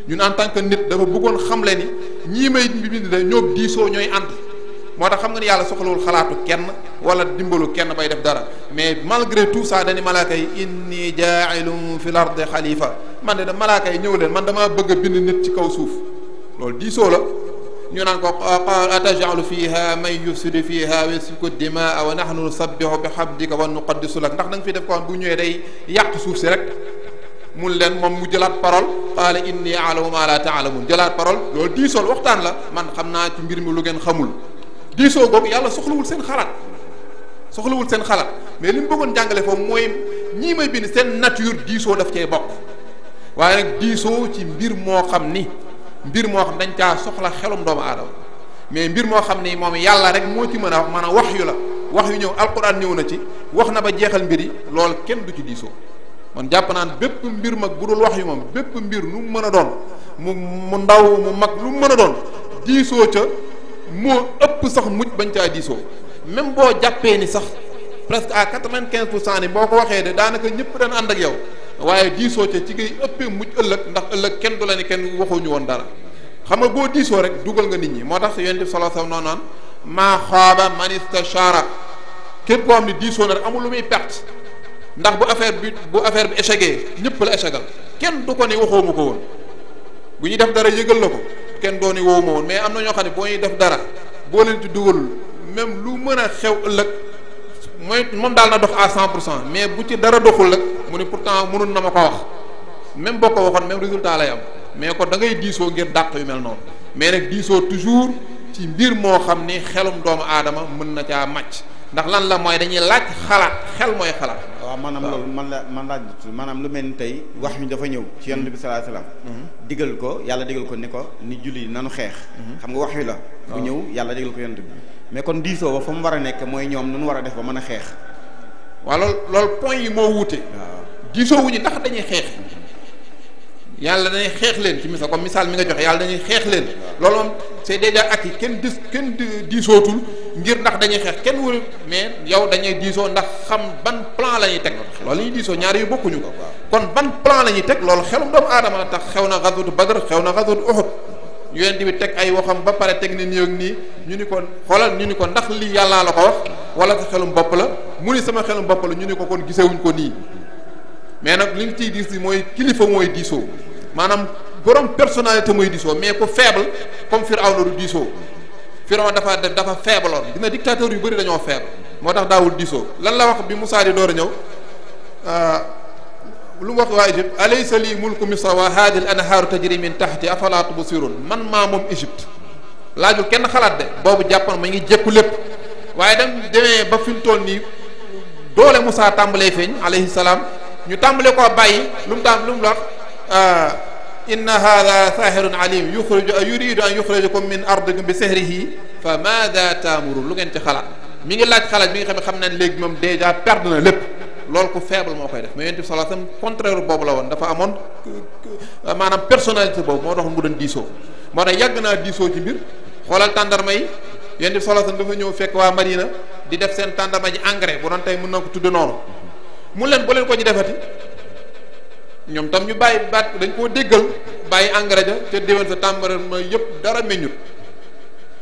ñun en tant que nit dafa bëggoon xamle ni ñii may bind de ñoom diisoo ñooy ànd moo tax xam nga ni yàlla soxlawul xalaatu kenn wala dimbalu kenn bay def dara mais malgré tout ça dañu malaaka yi inni jaa'ilun fil ardi xalifa man de malaaka yi ñëw leen man damaa bëgg a bind nit ci kaw suuf loolu diisoo la ñu naan ko atajalu fiha man yufsidu fiha wa yasfiku dimaa wa nahnu nusabbihu bihamdika wa nuqaddisu lak ndax da nga fi def ko bu ñëwee day yàq suuf si rek mun leen moom mu jëlaat parole qaala inni a'lamu ma la ta'lamun jëlaat parole loolu diisool waxtaan la man xam naa ci mbir mi lu ngeen xamul diisoo googu yàlla soxlawul seen xalaat mais li mu bëggoon jàngale foofu mooy ñii may bind seen nature diisoo daf cee bokk waaye nag diisoo ci mbir moo xam dañ caa soxla xelum doomu aadama mais mbir moo xam ni moom yàlla rek moo ci mën a wax yu la wax yu ñëw alquran ñëw na ci wax na ba jeexal mbir yi loolu kenn du ci diisoo man jàpp naan bépp mbir mag bu dul wax yu moom bépp mbir nu mu mën a doon mu ndaw mu mag lu mu mën a doon diisoo ca moo ëpp sax mujj bañ caa diisoo même boo jàppee ni sax presque à 95% ni boo ko waxee de daanaka ñëpp dañ ànd ak yow waaye diisoo ca ci ngay ëppee mujj ëllëg ndax ëllëg kenn du la ni kenn waxuñu woon dara xam nga boo diisoo rek dugal nga nit ñi moo tax yonent bi sallallahu alayhi wasallam noonu naan maa xaaba man istashara képp koo xam ne diisoo na rek amul lu muy perte ndax bu affaire bi échecgee ñëpp la échegal kenn du ko ni waxoo ma ko woon bu ñuy def dara yëgal la ko kenn doo ni woowu ma woon mais am na ñoo xam ne boo ñuy def dara boo leen ci dugalul même lu mën a xew ëllëg mooy moom daal na dox à 100% mais bu ci dara doxul rek mu ne pourtant mënul na ma ko wax même boo ko waxoon même résultat lay am mais kon da ngay diisoo ngir dàq yu mel noonu mais nag diisoo toujours ci mbir moo xam ni xelum doomu aadama mën na caa màcc ndax lan la mooy dañuy laaj xalaat xel mooy xalaat. waaw maanaam loolu man laaj maanaam lu mel ni tey wax mi dafa ñëw ci yonent bi sallallahu alayhi wasallam digal ko yàlla digal ko ni ko ni julli nanu xeex xam nga wax wi la bu ñëw yàlla digal ko yonent bi mais kon diisoo ba fa mu war a nekk mooy ñoom nu war a def ba mën a xeex. waaw loolu point yi moo wuute. waaw diisoo wuñu ndax dañuy xeex yàlla dañuy xeex leen ci misaal comme misaal mi nga joxe yàlla dañuy xeex leen loolu moom c'est déjà acquis kenn diisootul ngir ndax dañuy xeex kenn wul mais yow dañuy diisoo ndax xam ban plan la ñuy teg loolu la ñuy diisoo ñaari yu bokkuñu ko kon ban plan la ñuy teg loolu xelum doomu aadama la tax xew na ghazwatu Badr xew na ghazwatu Uhud yonent bi teg ay waxam ba pare teg ni nii ak nii ñu ni ko xoolal ñu ni ko ndax lii yàllaa la ko wax wala sa xelum bopp la mu ni sama xelum bopp la ñu ni ko kon gisewuñ ko nii mais nag li ñu ciy diis mooy kilifa mooy diisoo maanaam borom personnalité mooy diisoo mais ku faible comme Firawna du diisoo Firawna dafa faible woon dina dictateur yu bëri dañoo faible moo tax daawul diisoo lan la wax bi Musaa di door a ñëw lu mu wax waa Égypte alaysa li mulku misra wa haadihi al anhaaru tajri min tahti afala tubsirun man maa moom Égypte laajul kenn xalaat de boobu jàppoon ma ngi jékku lépp waaye dem demee ba fi mu toll nii doole Musaa tàmbalee feeñ alayhi salaam ñu tàmbale koo bàyyi lu mu wax inna hadha sahirun alim yuridu an yukhrijakum min ardikum bi sihrihi fa madha ta'murun lu ngeen ci xalaat mi ngi laaj xalaat bi nga xam ne léegi moom déjà perdre na lépp loolu ku faible moo koy def mais yonent bi sallallahu alayhi wasallam contraire boobu la woon dafa amoon maanaam personnalité boobu moo tax mu doon diisoo moo tax yàgg naa diisoo ci mbir xoolal tàndarma yi yonent bi sallallahu alayhi wasallam dafa ñëw fekk waa Madina di def seen tàndarma ji engrais bu doon tey mën na ko tudde noonu mu leen bu leen ko ci defati ñoom tam ñu bàyyi baat dañ koo déggal bàyyi engrais ja te déwén sa tàndarma yëpp dara meññut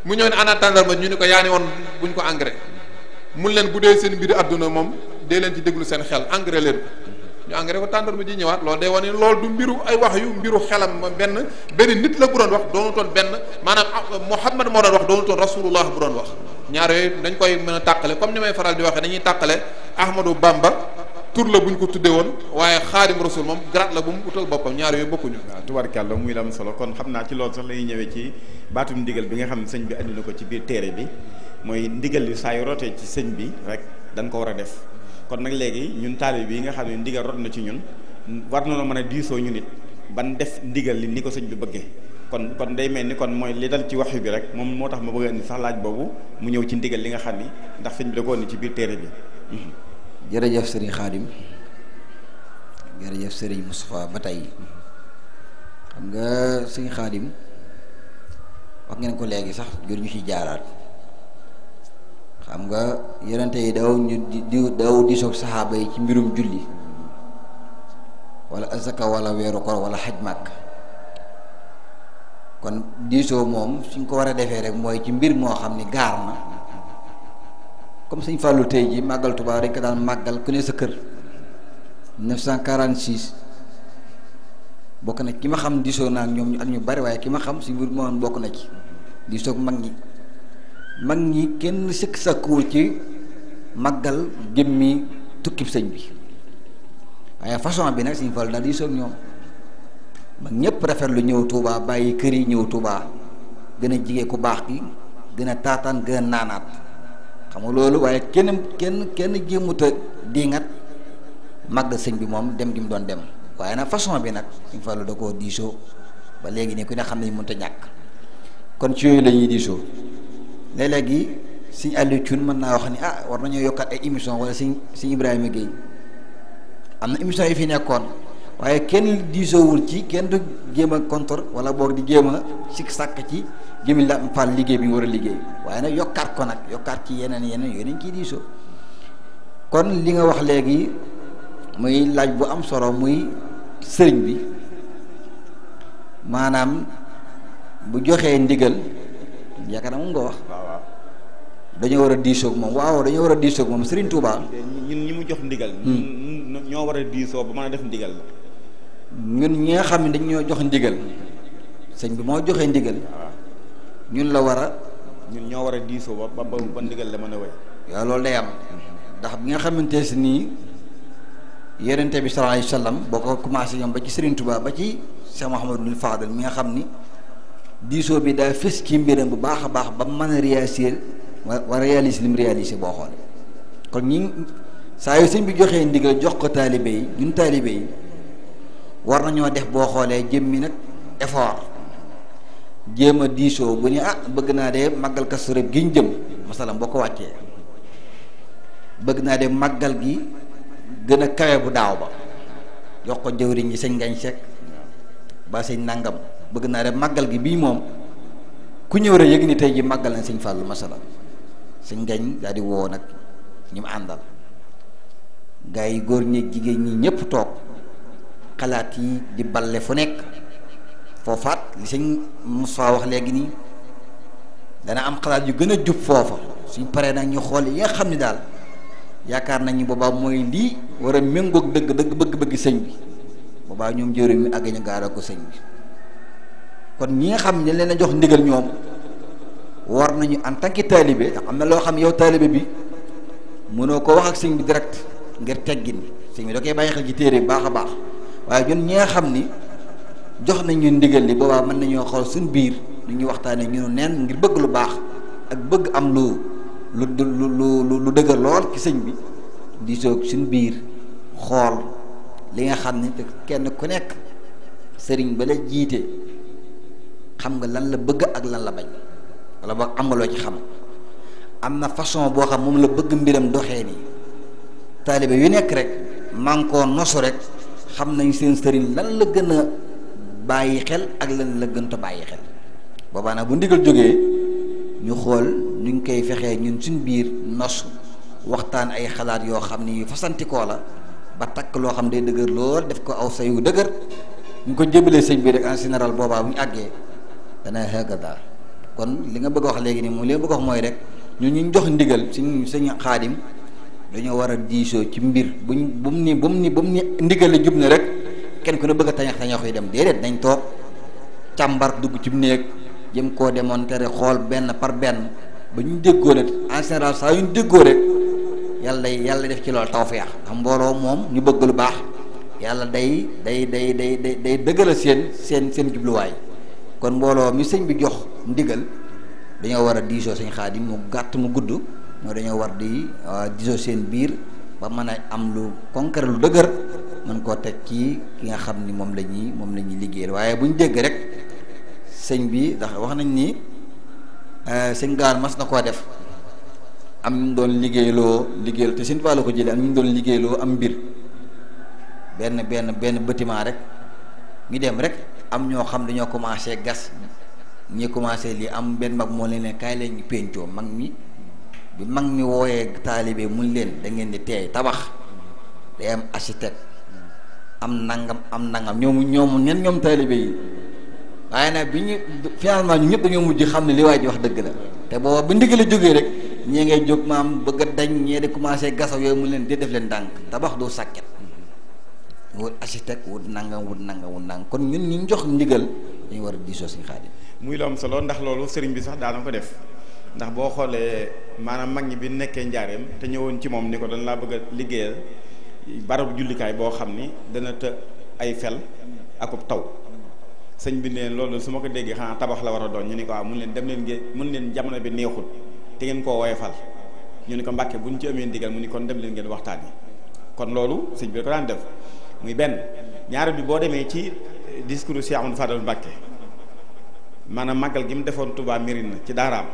mu ñëw ne ana tàndarma ñu ni ko yaa ni woon buñ ko engrais mun leen bu dee seen mbiri àdduna moom dee leen ci déglu seen xel engrais leen ñu engrais ko tàndarma ji ñëwaat loolu day wane loolu du mbiru ay wax yu mbiru xelam benn nit la bu doon wax doonutoon benn maanaam Muhammad moo doon wax doonutoon rasulullah bu doon wax ñaar yooyu dañ koy mën a tàqale comme ni may faral di waxee dañuy tàqale Ahmadou Bamba tur la bu ñu ko tuddee woon waaye Xaadim Rasul moom grade la bu mu utal boppam ñaar yooyu bokkuñu. waaw tubaarkàlla muy la am solo kon xam naa ci loolu sax lay ñëwee ci baatum ndigal bi nga xam ne sëñ bi andi na ko ci biir téere bi mooy ndigal li saa yu rotee ci sëñ bi rek dañ ko war a def kon nag léegi ñun taalibe bi nga xam ne ndigal rot na ci ñun war na mën a diisoo ñu nit ban def ndigal li ni ko sëñ bi bëggee kon day mel ni kon mooy li dal ci waxyu bi rek moom moo tax ma bëgg a indi sax laaj boobu mu ñëw ci ndigal li nga xam ni ndax sëñ bi da ko indi ci biir téere bi. jërëjëf sëriñ Xaadim jërëjëf sëriñ Moustapha ba tey xam nga sëriñ Xaadim wax ngeen ko léegi sax jur ñu ci jaaraat xam nga yonente yi daw diisoog saxaaba yi ci mbirum julli wala azaka wala weeru koor wala xaj màkk kon diisoo moom suñ ko war a defee rek mooy ci mbir moo xam ni gaar na comme sëñ Fallou tey ji màggal Tuubaa dañ ko daan màggal ku ne sa kër 1946 bokk na ki ma xam diisoo naa ak ñoom ak ñu bari waaye ki ma xam si mbir moom bokk na ci diisoo mag ñi kenn sëkk sakkuwul ci màggal jëmmi tukkib sëñ bi waaye façon bi nag Sëñ Fallu daal diisoo ak ñoom mag ñëpp rafet lu ñëw Touba bàyyi kër yi ñëw Touba gën a jige ku baax gi gën a taataan gën a naanaat xam nga loolu. waaye kenn jéemut a diingat màggal sëñ bi moom dem gi mu doon dem, waaye nag façon bi nag Sëñ Fallu da koo diisoo ba léegi nii ku ne xam ne mënut a ñàkk. kon ci yooyu la ñuy diisoo léeg-léegi Sëñ Aliou Thioune mën naa wax ni war nañoo yokkat ay émission wala Sëñ Ibrahima Guèye am na émission yi fi nekkoon waaye kenn diisoowul ci kenn du jéem a contre wala boog di jéem a sikk sàkk ci jëmi la Fall liggéey bi nga war a liggéey, waaye nag yokkaat ko nag yokkaat ci yeneen yooyu nañ ciy diisoo. kon li nga wax léegi muy laaj bu am solo muy sëriñ bi maanaam bu joxee ndigal yaakaar naa moom nga wax dañoo war a diisoog moom. waaw dañoo war a diisoog moom Sëriñ Tuubaa ñun ñi mu jox ndigal ñoo war a diisoo ba mën a def ndigal la. ñun ñi nga xam ne dañ ñoo jox ndigal sëñ bi moo joxee ndigal ñun la war a ñun ñoo war a diisoo ba ndigal la mën a wéy. waaw loolu day am ndax bi nga xamante si nii Yonent bi sallallahu alayhi wa sallam boo ko commencé ñoom ba ci Sëriñ Tuubaa ba ci Cheikh Mouhamadul Fadal mi nga xam ni diisoo bi daa fës ci mbiram bu baax a baax ba mën a réaliser wa réaliser li mu réaliser boo xoolee. kon ñi saa yu sëñ bi joxee ndigal jox ko taalibe yi ñun taalibe yi war nañoo def boo xoolee jëmmi nag effort jéem a diisoo bu ñu bëgg naa de màggal Kazu Rajab gi ñu jëm masalan boo ko wàccee bëgg naa de màggal gi gën a kawe bu daaw ba jox ko jëwriñ yi sëñ Ngañ Sekk ba sëñ nangam bëgg naa de màggal gi bii moom ku ñëw rek yëg ni tey ji màggal na sëñ Fàllu masalan sëñ Ngañ daal di woo nag ñi mu àndal gaa yi góor ñi jigéen ñi ñëpp toog xalaat yi di balle fu nekk foofaat li sëñ Moussa wax léegi nii dana am xalaat yu gën a jub foofa suñ paree nag ñu xool yi nga xam ni daal yaakaar nañu boobaa mooy lii war a méngoog dëgg bëgg-bëgg sëñ bi boobaa ñoom jëwriñ mi àgg ñu gaara ko sëñ bi. kon ñi nga xam ne dañ leen a jox ndigal ñoom war nañu en tant que taalibe ndax am na loo xam yow taalibe bi mënoo ko wax ak sëñ bi direct ngir teggin sëñ bi da koy bàyyi xel ci téere baax a baax waaye ñun ñi nga xam ni jox nañu ndigal li boobaa mën nañoo xool suñ biir lu ñuy waxtaanee ñu neen ngir bëgg lu baax ak bëgg am lu dëgër lool ci sëñ bi di soog suñ biir xool li nga xam ni te kenn ku nekk sëriñ ba la jiite xam nga lan la bëgg ak lan la bañ wala boog am nga loo ci xam am na façon boo xam moom la bëgg mbiram doxee nii taalibe yu nekk rek man koo nosu rek xam nañ seen sëriñ lan la gën a bàyyi xel ak lan la gën a bàyyi xel boobaa nag bu ndigal jógee ñu xool nuñ koy fexee ñun suñ biir nosu waxtaan ay xalaat yoo xam ni yu fasantikoo la ba takk loo xam day dëgër lool def ko aw say wu dëgër ñu ko jëbalee sëñ bi rek en général boobaa bu ñu àggee dana xëgg daal. kon li nga bëgg a wax léegi nii moom li nga bëgg a wax mooy rek ñun ñu jox ndigal sëñ Xaadim dañoo war a diisoo ci mbir bu mu ni ndigal la jub ne rek kenn ku ne bëgg a tañax yi dem déedéet nañ toog càmbar dugg ci néeg jëm koo démonter xool benn par benn ba ñu déggoo nag en général saa yu ñu déggoo rek yàlla def ci loolu tawfeex am mbooloo moom ñu bëgg lu baax yàlla day dëggal seen jubluwaay. kon mbooloo mi sëñ bi jox ndigal dañoo war a diisoo sëñ Xaadim mu gàtt mu gudd mooy dañoo war di diisoo seen biir ba mën a am lu concret lu dëgër mën koo teg ci ki nga xam ni moom la ñuy liggéeyal waaye bu ñu dégg rek sëñ bi ndax wax nañ ni sëñ Gaar mas na koo def am ñu doon liggéeyloo te sëñ Fallu ko jëlee am ñu doon liggéeyloo am mbir benn bâtiment rek ñu dem rek am ñoo xam dañoo commencé gas ñi commencé lii am benn mag moo leen ne kaay leen ñu péncoo mag mi bi mag mi wooyee taalibe mun leen da ngeen di teey tabax day am architecte am nangam ñoom taalibe yi waaye nag bi ñu finalement ñu ñëpp dañoo mujj xam ne li waay ji wax dëgg la te booba bu ndigal la jógee rek ñii ngay jóg maam bëgg a dañ ñee di commencé gasaw yooyu mun leen di def leen ndànk tabax doo sàkket wut architecte wut nangam kon ñun ñu jox ndigal dañu war a diisoo Sëñ Xaadim muy lu am solo ndax loolu sëriñ bi sax daana ko def ndax boo xoolee maanaam mag ñi bi nekkee njaareem te ñëwoon ci moom ni ko dañ laa bëgg a liggéeyal barabu jullikaay boo xam ni dana të ay fel akub taw. sëñ bi ne loolu su ma ko déggee xanaa tabax la war a doon ñu ni ko waaw mun leen dem leen ngeen mun leen jamono bi neexut te ngeen koo woyofal ñu ni ko Mbàkke bu ñu ci amee ndigal mu ni kon dem leen ngeen waxtaan yi kon loolu sëñ bi da ko daan def muy benn. ñaar bi boo demee ci discours Cheikh Amadou Fadal Mbàkke maanaam màggal gi mu defoon Touba Mérina ci daaraam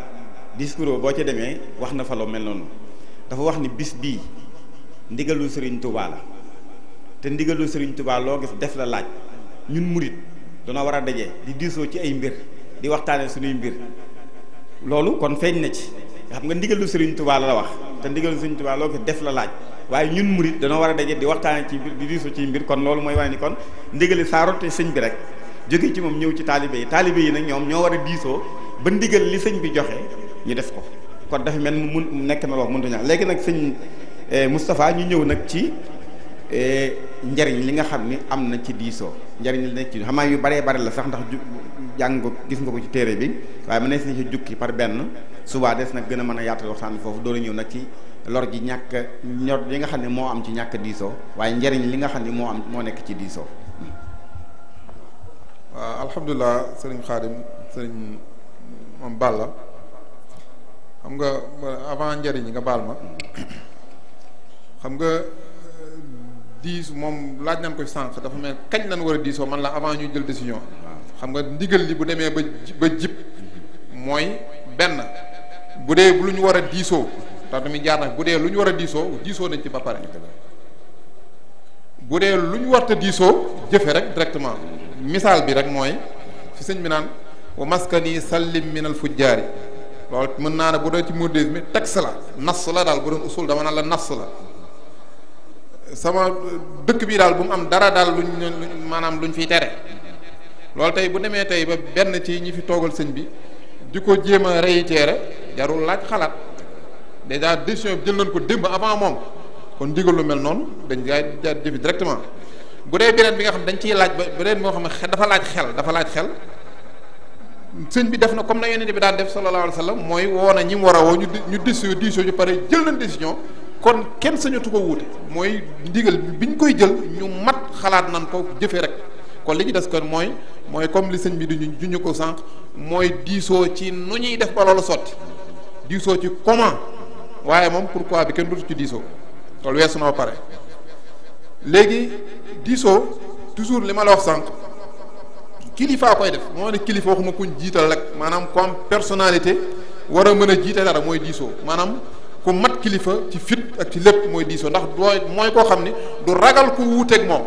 discours boo ca demee wax na fa lu mel noonu dafa wax ni bis bii ndigalu Serigne Touba la te ndigalu Serigne Touba loo gis def la laaj ñun murit dana war a daje di diisoo ci ay mbir di waxtaane suñuy mbir loolu kon feeñ na ci xam nga ndigalu Serigne Touba la wax te ndigalu Serigne Touba loo gis def la laaj waaye ñun murit dana war a daje di waxtaane ci mbir di diisoo ci mbir kon loolu mooy wane ni kon ndigali saarote sëñ bi rek jóge ci moom ñëw ci taalibe yi nag ñoom ñoo war a diisoo ba ndigal li sëñ bi joxe ñu def ko kon dafa mel mu nekk na wax mëntu ñaax léegi nag sëñ Moustapha ñu ñëw nag ci njariñ li nga xam ni am na ci diisoo njariñ li nekk ci xamaa yu baree bari la sax ndax jàng ko gis nga ko ci téere bi waaye mën na si jukki par benn subaa des nag gën a mën a yaatal waxtaan bi foofu doolu ñëw nag ci lor ji ñàkk ñor li nga xam ne moo am ci ñàkk diisoo waaye njariñ li nga xam ne moo nekk ci diisoo. waaw alhamdulilah sëriñ Xaadim sëriñ moom Balla xam nga avant njariñ yi nga baal ma xam nga diis moom laaj nañ ko sànq dafa mel kañ lañ war a diisoo man la avant ñuy jël décision xam nga ndigal li bu demee ba jib mooy benn bu dee lu ñu war a diisoo tax tamit jaar nag bu dee lu ñu war a diisoo nañ ci ba pare bu dee lu ñu warta diisoo jëfe rek directement misaal bi rek mooy fi sëñ bi naan wa maskani sallim minal fujjaari loolu mën naa ne bu dee ci mouridisme texte la nas la daal bu doon usul dama naan la nas la sama dëkk bii daal bu mu am dara daal luñ maanaam luñ fiy tere loolu tey bu demee tey ba benn ci ñi fi toogal sëñ bi di ko jéem a réitérer jarul laaj xalaat déjà décision bi jël nañ ko démb avant moom kon ndigal lu mel noonu dañ gaa jaar jëfi directement bu dee beneen bi nga xam dañ ciy laaj ba beneen moo xam ne dafa laaj xel sëñ bi def na comme na yonent bi daan def sallallahu alayhi wa sallam mooy woo na ñi mu war a woo ñu diisoo ju pare jël nañ décision kon kenn sañatu ko wuute mooy ndigal bi ñu koy jël ñu mat xalaat nan ko jëfe rek kon li ñu des kon mooy comme li sëñ bi di ñu ko sànq mooy diisoo ci nu ñuy def ba loolu sotti diisoo ci comment waaye moom pourquoi bi kenn dutu ci diisoo loolu weesu na ba pare léegi diisoo toujours li ma la wax sànq kilifaa koy def moo ne kilifa waxuma kuñ jiital rek maanaam ku am personnalité war a mën a jiite dara mooy diisoo maanaam ku mat kilifa ci fit ak ci lépp mooy diisoo ndax mooy koo xam ni du ragal ku wuuteeg moom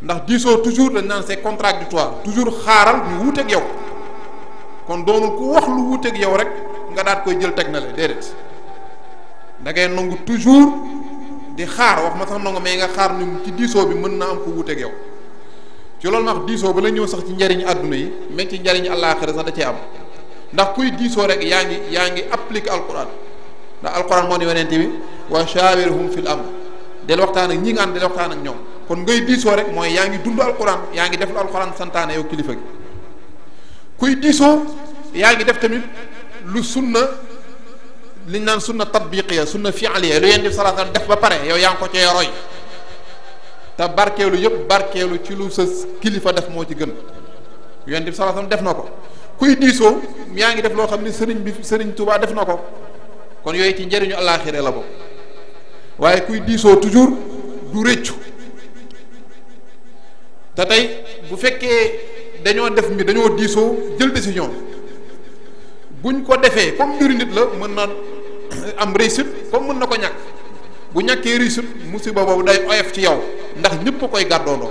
ndax diisoo toujours dañ naan c'est contradictoire toujours xaaral ñu wuuteeg yow kon doonul ku wax lu wuuteeg yow rek nga daat koy jël teg na le déedéet da ngay nangu toujours di xaar wax ma sax nangu mais nga xaar ñu ci diisoo bi mën na am ku wuuteeg yow ci loolu ma wax diisoo ba la ñëw sax ci njariñu àdduna yi mais ci njariñu àllaaxira sax da cee am ndax kuy diisoo rek yaa ngi appliquer alquran ndax alquran moo ne yonente bi wa shawirhum fil amr del waxtaan ak ñi nga ànd del waxtaan ak ñoom kon ngay diisoo rek mooy yaa ngi dund alquran yaa ngi def lu alquran santaane yow kilifa gi kuy diisoo yaa ngi def tamit lu sunna liñ naan sunna tatbiqiya sunna fi'liya lu yonente bi sallallahu alayhi wasallam def ba pare yow yaa ngi ko cee roy te barkeelu yëpp barkeelu ci lu sa kilifa def moo ci gën yonent bi sallallahu alayhi wasallam def na ko kuy diisoo yaa ngi def loo xam ne sëriñ Tuubaa def na ko kon yooyu ci njëriñu àllaaxira la bokk waaye kuy diisoo toujours du rëccu te tey bu fekkee dañoo diisoo jël décision buñ ko defee comme mbiru nit la mën na am réussite comme mën na ko ñàkk bu ñàkkee réussite musiba boobu day oyof ci yow ndax ñëpp a koy gàddoondoo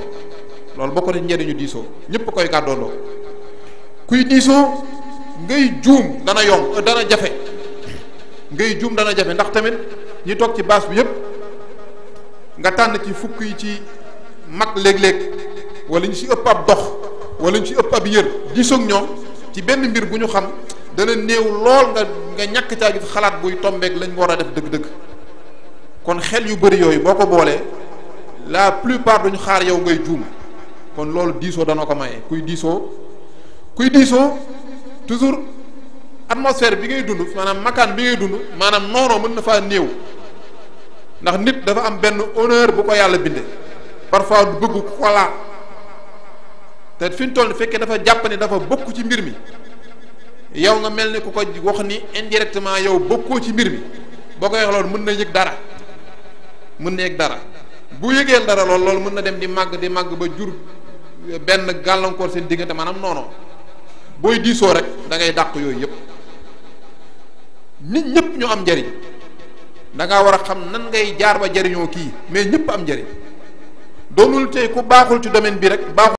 loolu bokk na njëriñu diisoo ñëpp a koy gàddoondoo kuy diisoo ngay juum dana yomb dana jafe ndax tamit ñi toog ci baas bi yëpp nga tànn ci fukk yi ci mag léeg-léeg wala ñu ci ëpp ab dox wala ñu ci ëpp ab yër diisoog ñoom ci benn mbir bu ñu xam dana néew lool nga ñàkk caa gis xalaat buy tombeeg lañ war a def dëgg-dëgg kon xel yu bari yooyu boo ko boolee la plupart duñu xaar yow ngay juum kon loolu diisoo dana ko maye kuy diisoo toujours atmosphère bi ngay dund maanaam makaan bi ngay dund maanaam noonoo mën na faa néew ndax nit dafa am benn honneur bu ko yàlla binde parfois du bëgg ku ko laal te fi ñu toll fekkee dafa jàpp ne dafa bokk ci mbir mi yow nga mel ni ku ko wax ni indirectement yow bokkoo ci mbir mi boo koy wax loolu mën na yëg dara bu yëgeel dara loolu mën na dem di màgg ba jur benn gàllankoor seen diggante maanaam noono booy diisoo rek da ngay dàq yooyu yëpp. nit ñëpp ñu am njariñ da ngaa war a xam nan ngay jaar ba jariñoo kii mais ñëpp am njariñ doonul tey ku baaxul ci domaine bi rek baaxul